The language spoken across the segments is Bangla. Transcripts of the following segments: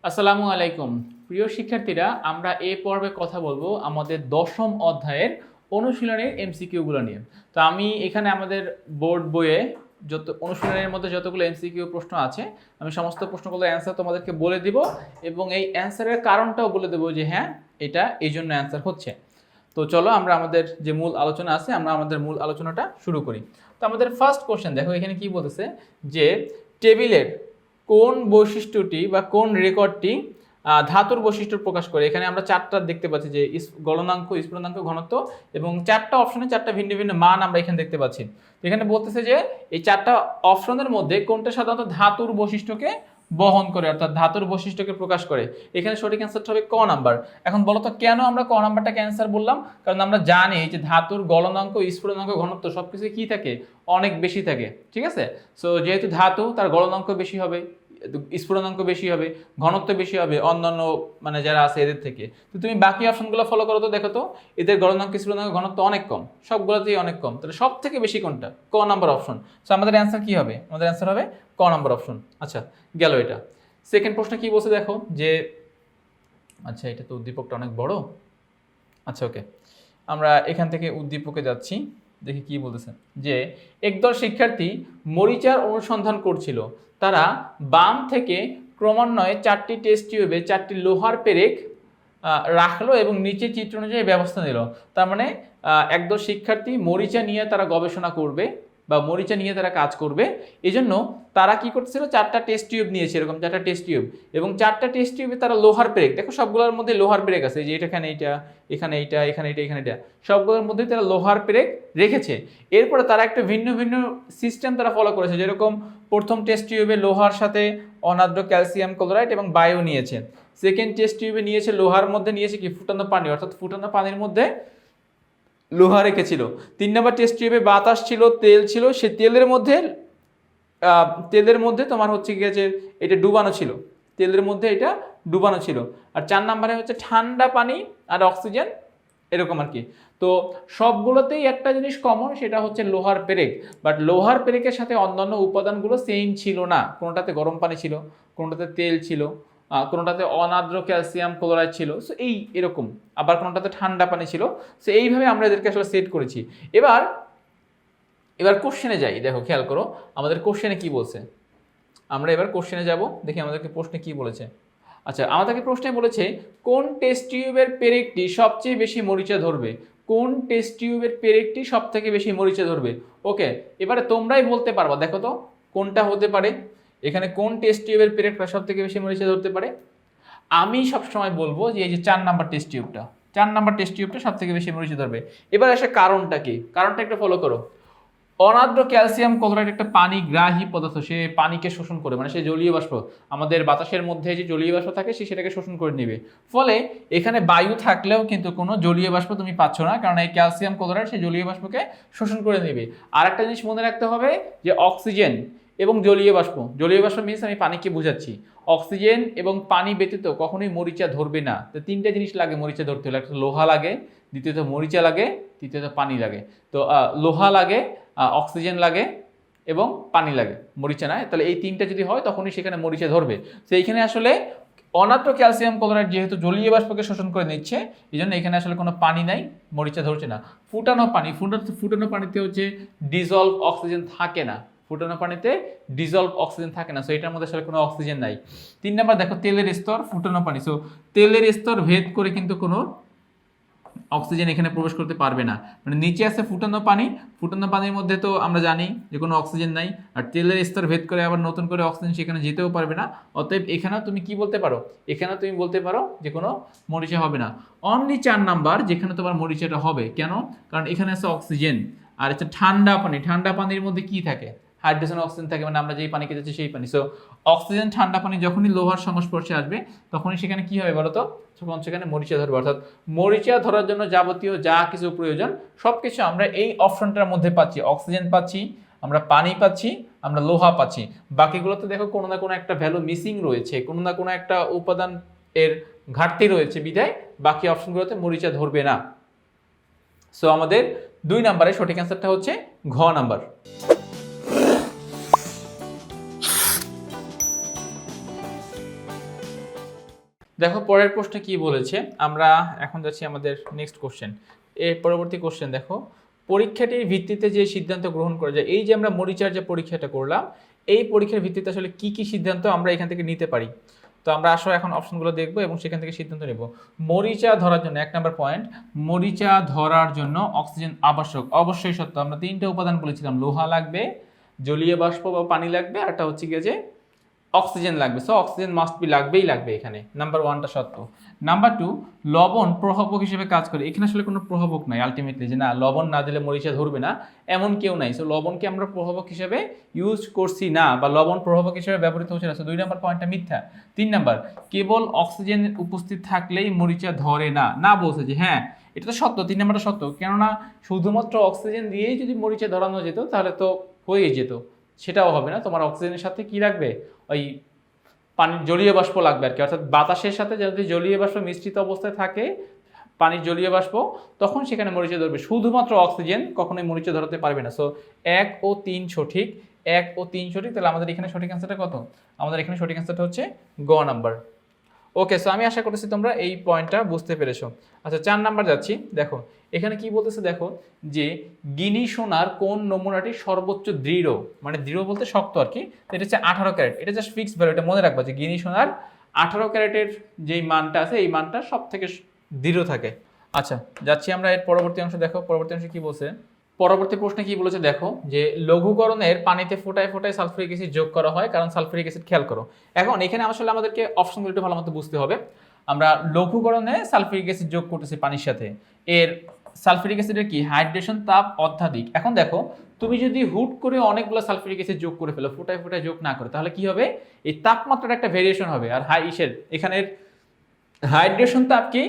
আসসালামু আলাইকুম প্রিয় শিক্ষার্থীরা, আমরা এই পর্বে কথা বলবো আমাদের দশম অধ্যায়ের অনুশীলনের এমসিকিউগুলো নিয়ে। তো আমি এখানে আমাদের বোর্ড বইয়ে যত অনুশীলনের মধ্যে যতগুলো এমসিকিউ প্রশ্ন আছে, আমি সমস্ত প্রশ্নগুলোর অ্যান্সার তোমাদেরকে বলে দিব এবং এই অ্যান্সারের কারণটাও বলে দেবো যে হ্যাঁ এটা এই জন্য অ্যান্সার হচ্ছে। তো চলো আমরা আমাদের যে মূল আলোচনা আছে আমরা আমাদের মূল আলোচনাটা শুরু করি। তো আমাদের ফার্স্ট কোশ্চেন দেখো, এখানে কি বলতেছে যে টেবিলের কোন বৈশিষ্ট্যটি বা কোন রেকর্ডটি ধাতুর বৈশিষ্ট্য প্রকাশ করে। এখানে আমরা চারটা দেখতে পাচ্ছি যে গলনাঙ্ক, স্ফুটনাঙ্ক, ঘনত্ব এবং চারটা অপশনে চারটা ভিন্ন ভিন্ন মান আমরা এখানে দেখতে পাচ্ছি। তো এখানে বলতেছে যে এই চারটা অপশনের মধ্যে কোনটা সাধারণত ধাতুর বৈশিষ্ট্যকে বহন করে, অর্থাৎ ধাতুর বৈশিষ্ট্যকে প্রকাশ করে। এখানে সঠিক অ্যান্সারটা হবে ক নাম্বার। এখন বলো তো কেন আমরা ক নাম্বারটাকে অ্যান্সার বললাম? কারণ আমরা জানি যে ধাতুর গলনাঙ্ক, স্ফুটনাঙ্ক, ঘনত্ব সবকিছু কি থাকে, অনেক বেশি থাকে। ঠিক আছে, সো যেহেতু ধাতু তার গলনাঙ্ক বেশি হবে, স্ফুটনাঙ্ক বেশি হবে, ঘনত্ব বেশি হবে অন্যান্য মানে যারা আছে এদের থেকে। তো তুমি বাকি অপশনগুলো ফলো করো তো, দেখো তো এদের গলনাঙ্ক, স্ফুটনাঙ্ক, ঘনত্ব অনেক কম, সবগুলোতেই অনেক কম। তাহলে সব থেকে বেশি কোনটা? ক নাম্বার অপশন। সো আমাদের অ্যান্সার কি হবে? আমাদের অ্যান্সার হবে ক নাম্বার অপশন। আচ্ছা, গেল এটা। সেকেন্ড প্রশ্ন কি বলছে দেখো যে, আচ্ছা এটা তো উদ্দীপকটা অনেক বড়। আচ্ছা ওকে, আমরা এখান থেকে উদ্দীপকে যাচ্ছি, দেখি কি বলতেছে যে একদল শিক্ষার্থী মরিচার অনুসন্ধান করছিল। তারা বাম থেকে ক্রমান্বয়ে চারটি টেস্ট টিউবে চারটি লোহার পেরেক রাখলো এবং নিচে চিত্র অনুযায়ী ব্যবস্থা নিল। তার মানে একদল শিক্ষার্থী মরিচা নিয়ে তারা গবেষণা করবে বা মরিচা নিয়ে তারা কাজ করবে। এই জন্য তারা কি করতেছিল, চারটা টেস্ট টিউব নিয়েছে, এরকম চারটা টেস্ট টিউব, এবং চারটা টেস্ট টিউবে তারা লোহার পেরেক, দেখো সবগুলোর মধ্যে লোহার পেরেক আছে, যে এখানে এইটা, এখানে এইটা, এখানে এটা, এখানে এটা, সবগুলোর মধ্যে তারা লোহার পেরেক রেখেছে। এরপরে তারা একটা ভিন্ন ভিন্ন সিস্টেম তারা ফলো করেছে, যেরকম প্রথম টেস্ট টিউবে লোহার সাথে অনাদ্র ক্যালসিয়াম ক্লোরাইড এবং বায়ু নিয়েছে। সেকেন্ড টেস্ট টিউবে নিয়েছে লোহার মধ্যে নিয়েছে কি, ফুটানো পানি, অর্থাৎ ফুটানো পানির মধ্যে লোহা রেখেছিল। 3 নম্বর টেস্ট টিউবে বাতাস ছিল, তেল ছিল, সে তেলের মধ্যে তোমার হচ্ছে কি আছে, এটা ডুবানো ছিল, তেলের মধ্যে এটা ডুবানো ছিল। আর 4 নম্বরে হচ্ছে ঠান্ডা পানি আর অক্সিজেন, এরকম আর কি। তো সবগুলোতেই একটা জিনিস কমন, সেটা হচ্ছে লোহার পেরেক। বাট লোহার পেরেকের সাথে অন্যান্য উপাদানগুলো সেম ছিল না। কোনোটাতে গরম পানি ছিল, কোনোটাতে তেল ছিল, কোনোটাতে অনাদ্র ক্যালসিয়াম ক্লোরাইড ছিল, সো এই এরকম, আবার কোনোটাতে ঠান্ডা পানি ছিল। সো এইভাবে আমরা এদেরকে আসলে সেট করেছি। এবার কোশ্চেনে যাই, দেখো খেয়াল করো আমাদের কোশ্চেনে কি বলছে। আমরা এবার কোশ্চেনে যাব, দেখি আমাদেরকে প্রশ্নে কি বলেছে। আচ্ছা, আমাদেরকে প্রশ্নে বলেছে কোন টেস্ট টিউবের পেরেকটি সবচেয়ে বেশি মরিচা ধরবে। কোন টেস্ট টিউবের পেরেকটি সব থেকে বেশি মরিচা ধরবে? ওকে, এবারে তোমরাই বলতে পারবা, দেখো তো কোনটা হতে পারে। এখানে কোন টেস্ট টিউবের পেরেকটা সব থেকে বেশি মরিচা ধরতে পারে? আমি সবসময় বলবো যে এই যে 4 নাম্বার টেস্ট টিউবটা, 4 নাম্বার টেস্ট টিউবটা সব থেকে বেশি মরিচা ধরবে। এবার আসে কারণটা কি, কারণটা একটু ফলো করো। অনাদ্র ক্যালসিয়াম ক্লোরাইড একটা পানিগ্রাহী পদার্থ, সে পানিকে শোষণ করে, মানে সে জলীয় বাষ্প, আমাদের বাতাসের মধ্যে যে জলীয় বাষ্প থাকে সে সেটাকে শোষণ করে নেবে। ফলে এখানে বায়ু থাকলেও কিন্তু কোনো জলীয় বাষ্প তুমি পাচ্ছ না, কারণ এই ক্যালসিয়াম ক্লোরাইড সে জলীয় বাষ্পকে শোষণ করে নেবে। আর একটা জিনিস মনে রাখতে হবে যে অক্সিজেন এবং জলীয় বাষ্প, জলীয় বাষ্প মিনস আমি পানিকে বুঝাচ্ছি, অক্সিজেন এবং পানি ব্যতীত কখনোই মরিচা ধরবে না। তো 3টে জিনিস লাগে মরিচা ধরতে হলে, একটা লোহা লাগে, দ্বিতীয়ত মরিচা লাগে, তৃতীয়ত পানি লাগে। তো লোহা লাগে, অক্সিজেন লাগে এবং পানি লাগে, মরিচা না। তাহলে এই 3টা যদি হয় তখনই সেখানে মরিচা ধরবে। তো এইখানে আসলে অনাদ্র ক্যালসিয়াম ক্লোরাইড যেহেতু জলীয় বাষ্পকে শোষণ করে নিচ্ছে, এই জন্য এখানে আসলে কোনো পানি নাই, মরিচা ধরছে না। ফুটানো পানি, ফুটানো পানিতে হচ্ছে ডিজলভ অক্সিজেন থাকে না, ফুটানো পানিতে ডিজলভ অক্সিজেন থাকে না, সো এটার মধ্যে আসলে কোনো অক্সিজেন নাই। 3 নাম্বার দেখো, তেলের স্তর, ফুটানো পানি, সো তেলের স্তর ভেদ করে কিন্তু কোনো অক্সিজেন এখানে প্রবেশ করতে পারবে না। মানে নিচে আছে ফুটানো পানি, ফুটানো পানির মধ্যে তো আমরা জানি যে কোনো অক্সিজেন নাই, আর তেলের স্তর ভেদ করে আবার নতুন করে অক্সিজেন সেখানে যেতেও পারবে না। অতএব এখানেও তুমি কি বলতে পারো, এখানেও তুমি বলতে পারো যে কোনো মরিচা হবে না। অনলি 4 নাম্বার যেখানে তোমার মরিচাটা হবে, কেন? কারণ এখানে আছে অক্সিজেন আর হচ্ছে ঠান্ডা পানি। ঠান্ডা পানির মধ্যে কি থাকে, হাইড্রোজেন অক্সিজেন থাকে, মানে আমরা যেই পানিকে যাচ্ছি সেই পানি। সো অক্সিজেন ঠান্ডা পানি যখনই লোহার সংস্পর্শে আসবে তখনই সেখানে কি হবে বলো তো, তখন সেখানে মরিচা ধরবে। অর্থাৎ মরিচা ধরার জন্য যাবতীয় যা কিছু প্রয়োজন সব কিছু আমরা এই অপশনটার মধ্যে পাচ্ছি। অক্সিজেন পাচ্ছি, আমরা পানি পাচ্ছি, আমরা লোহা পাচ্ছি। বাকিগুলোতে দেখো কোনো না কোনো একটা ভ্যালু মিসিং রয়েছে, কোনো না কোনো একটা উপাদান এর ঘাটতি রয়েছে, বিধায় বাকি অপশনগুলোতে মরিচা ধরবে না। সো আমাদের 2 নাম্বারের সঠিক অ্যান্সারটা হচ্ছে ঘ নাম্বার। দেখো পরের প্রশ্নে কি বলেছে, আমরা এখন যাচ্ছি আমাদের নেক্সট কোশ্চেন। এর পরবর্তী কোশ্চেন দেখো, পরীক্ষাটির ভিত্তিতে যে সিদ্ধান্ত গ্রহণ করা যায়, এই যে আমরা মরিচার যে পরীক্ষাটা করলাম, এই পরীক্ষার ভিত্তিতে আসলে কি কি সিদ্ধান্ত আমরা এখান থেকে নিতে পারি। তো আমরা আসলে এখন অপশনগুলো দেখবো এবং সেখান থেকে সিদ্ধান্ত নেব। মরিচা ধরার জন্য 1 নম্বর পয়েন্ট, মরিচা ধরার জন্য অক্সিজেন আবশ্যক, অবশ্যই সত্য। আমরা 3টে উপাদান বলেছিলাম, লোহা লাগবে, জলীয় বাষ্প বা পানি লাগবে, আর একটা হচ্ছে গিয়ে যে অক্সিজেন লাগবে। সো অক্সিজেন মাস্ট বি লাগবেই লাগবে এখানে। নাম্বার 1টা সত্য। নাম্বার 2, লবণ প্রভাবক হিসেবে কাজ করে। এখানে আসলে কোনো প্রভাবক নাই আলটিমেটলি, যে না লবণ না দিলে মরিচা ধরবে না এমন কেউ নাই। সো লবণকে আমরা প্রভাবক হিসেবে ইউজ করছি না, বা লবণ প্রভাবক হিসেবে ব্যবহৃত হচ্ছে না। সো 2 নম্বর পয়েন্টটা মিথ্যা। 3 নাম্বার, কেবল অক্সিজেন উপস্থিত থাকলেই মরিচা ধরে না, না বলছে যে হ্যাঁ এটা তো সত্য, 3 নম্বরটা সত্য। কেননা শুধুমাত্র অক্সিজেন দিয়েই যদি মরিচা ধরানো যেত তাহলে তো হয়ে যেত, সেটাও হবে না। তোমার অক্সিজেনের সাথে কি লাগবে, ওই পানির জলীয় বাষ্প লাগবে আর কি। অর্থাৎ বাতাসের সাথে যদি জলীয় বাষ্প মিশ্রিত অবস্থায় থাকে, পানির জলীয় বাষ্প, তখন সেখানে মরিচা ধরবে। শুধুমাত্র অক্সিজেন কখনোই মরিচা ধরাতে পারবে না। সো 1 ও 3 সঠিক, 1 ও 3 সঠিক। তাহলে আমাদের এখানে সঠিক অ্যান্সারটা কত? আমাদের এখানে সঠিক অ্যান্সারটা হচ্ছে গ নাম্বার। ওকে, সো আমি আশা করতেছি তোমরা এই পয়েন্টটা বুঝতে পেরেছো। আচ্ছা 4 নাম্বার যাচ্ছি। দেখো এখানে কি বলতেছে, দেখো যে গিনি সোনার কোন নমুনাটি সর্বোচ্চ দৃঢ়, মানে দৃঢ় বলতে শক্ত আর কি। এটা হচ্ছে 18 ক্যারেট। এটা জাস্ট ফিক্সড ভ্যালু, এটা মনে রাখবা যে গিনি সোনার 18 ক্যারেটের যেই মানটা আছে এই মানটা সব থেকে দৃঢ় থাকে। আচ্ছা যাচ্ছি আমরা এর পরবর্তী অংশ। দেখো পরবর্তী অংশে কি বলছে, পরবর্তী প্রশ্নে কি বলেছে দেখো, যে লঘুকরণের পানিতে ফোটায় ফোটায় সালফিউরিক অ্যাসিড যোগ করা হয় কারণ সালফিউরিক অ্যাসিড, খেয়াল করো। এখন এখানে আসলে আমাদেরকে অপশনগুলো একটু ভালো মতো বুঝতে হবে। আমরা লঘুকরণে সালফিউরিক অ্যাসিড যোগ করতেছি পানির সাথে, এর সালফিউরিক অ্যাসিডের কি হাইড্রেশন তাপ অত্যাধিক। এখন দেখো তুমি যদি হুট করে অনেকগুলো সালফিউরিক অ্যাসিড যোগ করে ফেলো ফোটায় ফোটায় যোগ না করে, তাহলে কি হবে, এই তাপমাত্রার একটা ভেরিয়েশন হবে। আর এখানের হাইড্রেশন তাপ কি,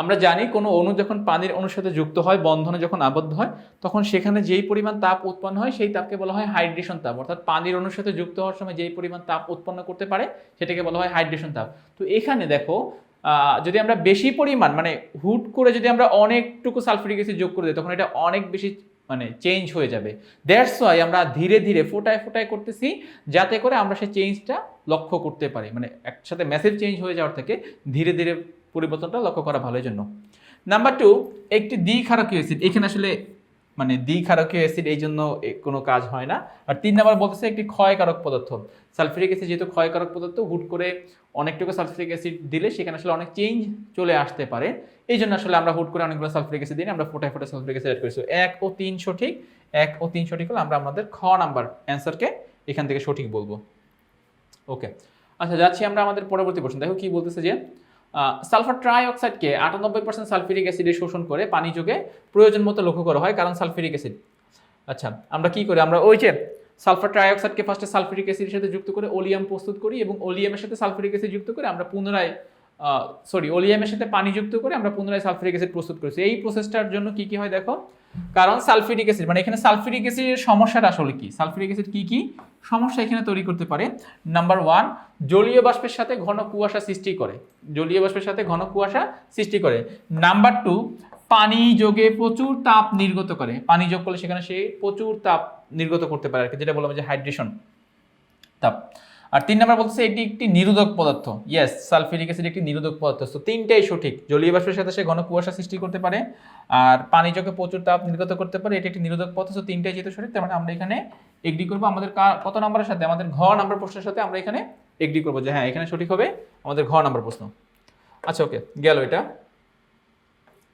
আমরা জানি কোনো অণু যখন পানির অণুর সাথে যুক্ত হয়, বন্ধনে যখন আবদ্ধ হয়, তখন সেখানে যেই পরিমাণ তাপ উৎপন্ন হয় সেই তাপকে বলা হয় হাইড্রেশন তাপ। অর্থাৎ পানির অণুর সাথে যুক্ত হওয়ার সময় যেই পরিমাণ তাপ উৎপন্ন করতে পারে সেটাকে বলা হয় হাইড্রেশন তাপ। তো এখানে দেখো যদি আমরা বেশি পরিমাণ, মানে হুট করে যদি আমরা অনেকটুকু সালফিউরিক অ্যাসিড যোগ করে দিই, তখন এটা অনেক বেশি মানে চেঞ্জ হয়ে যাবে। দ্যাটস ওয়াই আমরা ধীরে ধীরে ফোটায় ফোটায় করতেছি, যাতে করে আমরা সেই চেঞ্জটা লক্ষ্য করতে পারি। মানে একসাথে ম্যাসিভ চেঞ্জ হয়ে যাওয়ার থেকে ধীরে ধীরে পরিবর্তনটা লক্ষ্য করা ভালোর জন্য। নাম্বার 2, একটি দ্বিক্ষারকীয় অ্যাসিড। এখানে আসলে মানে দ্বিক্ষারকীয় অ্যাসিড এই জন্য কোনো কাজ হয় না। আর 3 নাম্বার বলতেছে একটি ক্ষয়কারক পদার্থ। সালফিউরিক অ্যাসিড যেহেতু ক্ষয়কারক পদার্থ, হুট করে অনেকটুকু সালফিউরিক অ্যাসিড দিলে সেখানে আসলে অনেক চেঞ্জ চলে আসতে পারে। এই জন্য আসলে আমরা হুট করে অনেকগুলো সালফিউরিক অ্যাসিড দিই, আমরা ফোটায় ফোটায় সালফিউরিক অ্যাসিড অ্যাড করেছি। 1 ও 3 সঠিক, 1 ও 3 সঠিক হলে আমরা আমাদের খ নাম্বার অ্যান্সারকে এখান থেকে সঠিক বলবো। ওকে, আচ্ছা যাচ্ছি আমরা আমাদের পরবর্তী প্রশ্ন। দেখো কি বলতেছে, যে সালফার ট্রাই অক্সাইডকে 98% সালফিউরিক অ্যাসিডে শোষণ করে পানি যোগে প্রয়োজন মতো লক্ষ্য করা হয় কারণ সালফিউরিক অ্যাসিড। আচ্ছা আমরা কি করি, আমরা ওই যে সালফার ট্রাই অক্সাইডকে ফার্স্টে সালফিউরিক অ্যাসিডের সাথে যুক্ত করে ওলিয়াম প্রস্তুত করি, এবং ওলিয়ামের সাথে সালফিউরিক অ্যাসিড যুক্ত করে আমরা পুনরায় ওলিয়ামের সাথে পানি যুক্ত করে আমরা পুনরায় সালফিউরিক অ্যাসিড প্রস্তুত করেছি। এই প্রসেসটার জন্য কি কি হয় দেখো, কারণ সালফিউরিক অ্যাসিড, মানে এখানে সালফিউরিক অ্যাসিডের সমস্যাটা আসলে কি, সালফিউরিক অ্যাসিড কি কি সমস্যা এখানে তৈরি করতে পারে। নাম্বার 1, জলীয় বাষ্পের সাথে ঘন কুয়াশা সৃষ্টি করে, জলীয় বাষ্পের সাথে ঘন কুয়াশা সৃষ্টি করে। নাম্বার 2, পানি যোগে প্রচুর তাপ নির্গত করে, পানি যোগ করলে সেখানে সে প্রচুর তাপ নির্গত করতে পারে আর কি, যেটা বললাম যে হাইড্রেশন তাপ। আর 3 নাম্বার বলতেছে এটি একটি নিরোধক পদার্থ। ইয়েস, সালফিউরিক অ্যাসিড একটি নিরোধক পদার্থ। তো 3টাই সঠিক। জলীয় বাষ্পের সাথে সে ঘন কুয়াশা সৃষ্টি করতে পারে, আর পানি যোগে প্রচুর তাপ নির্গত করতে পারে, এটি একটি নিরোধক পদার্থ। তো 3টাই যেহেতু সঠিক, তার মানে আমরা এখানে এগ্রি করবো আমাদের কত নাম্বারের সাথে, আমাদের ঘ নাম্বার প্রশ্নের সাথে আমরা এখানে এগ্রি করবো যে হ্যাঁ এখানে সঠিক হবে আমাদের ঘ নাম্বার প্রশ্ন। আচ্ছা ওকে, গেল এটা।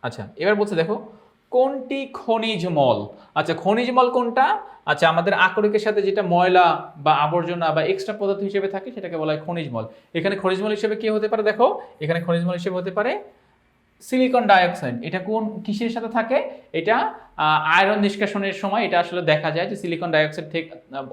আচ্ছা এবার বলছে দেখো কোনটি খনিজ মল। আচ্ছা খনিজ মল কোনটা, আচ্ছা আমাদের আকরিকের সাথে যেটা ময়লা বা আবর্জনা বা এক্সট্রা পদার্থ হিসেবে থাকে সেটাকে বলা হয় খনিজ মল। এখানে খনিজ মল হিসেবে কি হতে পারে দেখো, এখানে খনিজ মল হিসেবে হতে পারে সিলিকন ডাইঅক্সাইড। এটা কোন কিসের সাথে থাকে, এটা আয়রন নিষ্কাশনের সময় এটা আসলে দেখা যায় যে সিলিকন ডাইঅক্সাইড থেকে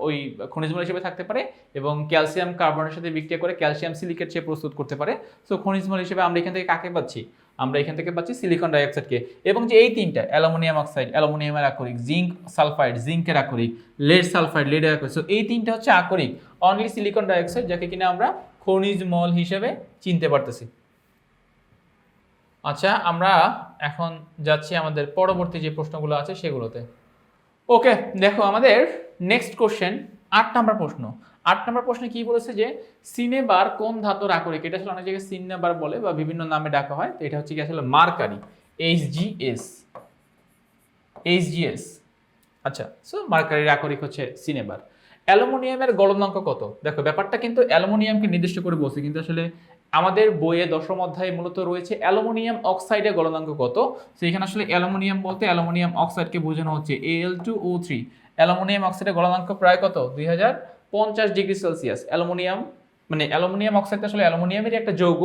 ওই খনিজ মল হিসেবে থাকতে পারে, এবং ক্যালসিয়াম কার্বনের সাথে বিক্রিয়া করে ক্যালসিয়াম সিলিকেট সে প্রস্তুত করতে পারে। সো খনিজ মল হিসেবে আমরা এখান থেকে কাকে পাচ্ছি, আমরা এখান থেকে পাচ্ছি সিলিকন ডাইঅক্সাইডকে। এবং যে এই 3টা অ্যালুমিনিয়াম অক্সাইড, অ্যালুমিনিয়ামের আকরিক, জিঙ্ক সালফাইড, জিঙ্কের আকরিক, লেড সালফাইড, লেডের আকরিক। সো এই 3টা হচ্ছে আকরিক, অনলি সিলিকন ডাইঅক্সাইড যাকে কিনা আমরা খনিজ মল হিসেবে চিনতে পারতেছি। আচ্ছা আমরা এখন যাচ্ছি আমাদের পরবর্তী যে প্রশ্নগুলো আছে সেগুলোতে। ওকে দেখো আমাদের নেক্সট কোশ্চেন 8 নাম্বার প্রশ্ন। 8 নম্বর প্রশ্নে কি বলেছে যে সিনেবার কোন ধাতুর আকরিক, এটা আসলে অনেক জায়গায় সিনেবার বলে বা বিভিন্ন নামে ডাকা হয়, তো এটা হচ্ছে কি আসলে মার্কারি, এইচজিএস। আচ্ছা, সো মার্কারির আকরিক হচ্ছে সিনেবার। অ্যালুমিনিয়ামের গলনাঙ্ক কত? দেখো ব্যাপারটা কিন্তু অ্যালুমিনিয়ামকে নির্দিষ্ট করে বলছে, কিন্তু আসলে আমাদের বইয়ে 10ম অধ্যায়ে মূলত রয়েছে অ্যালুমিনিয়াম অক্সাইডের গলনাঙ্ক কত। সেখানে আসলে অ্যালুমিনিয়াম বলতে অ্যালুমিনিয়াম অক্সাইডকে বোঝানো হচ্ছে Al2O3। অ্যালুমিনিয়াম অক্সাইডের গলনাঙ্ক প্রায় কত? 2050 ডিগ্রি সেলসিয়াস। অ্যালুমিনিয়াম অক্সাইড আসলে অ্যালুমিনিয়ামের একটা যৌগ,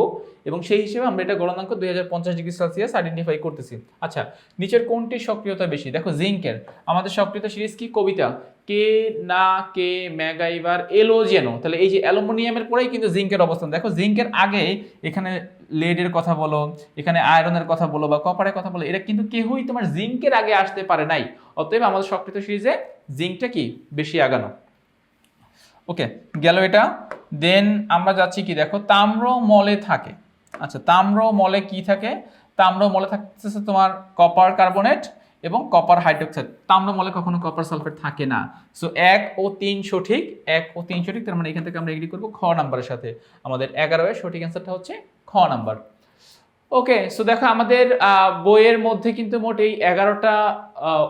এবং সেই হিসেবে আমরা এটা গলনাঙ্ক 2050 ডিগ্রি সেলসিয়াস আইডেন্টিফাই করতেছি। আচ্ছা, নিচের কোনটির সক্রিয়তা বেশি? দেখো জিঙ্কের। আমাদের সক্রিয়তা সিরিজ কি? কবিতা কে না কে ম্যাগাইভার এলোজেনো। তাহলে এই যে অ্যালুমিনিয়ামের পরেই কিন্তু জিঙ্কের অবস্থান। দেখো জিঙ্কের আগে এখানে লেডের কথা বলো, এখানে আয়রনের কথা বলো বা কপারের কথা বলো, এটা কিন্তু কেউই তোমার জিঙ্কের আগে আসতে পারে নাই। অতএব আমাদের সক্রিয়তা সিরিজে জিঙ্কটা কি বেশি আগানো। ওকে, গেল এটা। দেন আমরা যাচ্ছি কি, দেখো তাম্র মলে থাকে। আচ্ছা, তাম্র মলে কি থাকে? তাম্র মলে থাকতেছে তোমার কপার কার্বনেট এবং কপার হাইড্রোক্সাইড। তাম্র মলে কখনো কপার সালফেট থাকে না। সো 1 ও 3 সঠিক, 1 ও 3 সঠিক। তার মানে এখান থেকে আমরা এগ্রি করব খ নাম্বারের সাথে। আমাদের 11 এর সঠিক অ্যান্সারটা হচ্ছে খ নাম্বার। ওকে, সো দেখো আমাদের বইয়ের মধ্যে কিন্তু মোট এই 11টা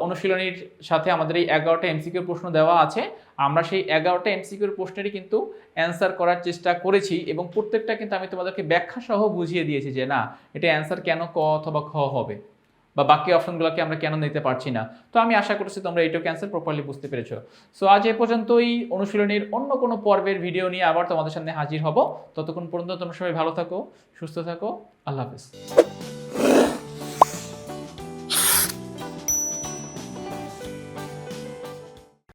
অনুশীলনীর সাথে আমাদের এই 11টা এমসিকিউ প্রশ্ন দেওয়া আছে। আমরা সেই 11টা এমসিকিউর প্রশ্নেরই কিন্তু অ্যান্সার করার চেষ্টা করেছি, এবং প্রত্যেকটা কিন্তু আমি তোমাদেরকে ব্যাখ্যা সহ বুঝিয়ে দিয়েছি যে না, এটা অ্যান্সার কেন ক অথবা খ হবে, বা বাকি অপশনগুলোকে আমরা কেন নিতে পারছি না। তো আমি আশা করছি তোমরা এইটুকু অ্যান্সার প্রপারলি বুঝতে পেরেছো। সো আজ এ পর্যন্তই। অনুশীলনীর অন্য কোনো পর্বের ভিডিও নিয়ে আবার তোমাদের সামনে হাজির হব। ততক্ষণ পর্যন্ত তোমরা সবাই ভালো থাকো, সুস্থ থাকো। আল্লাহ হাফেজ।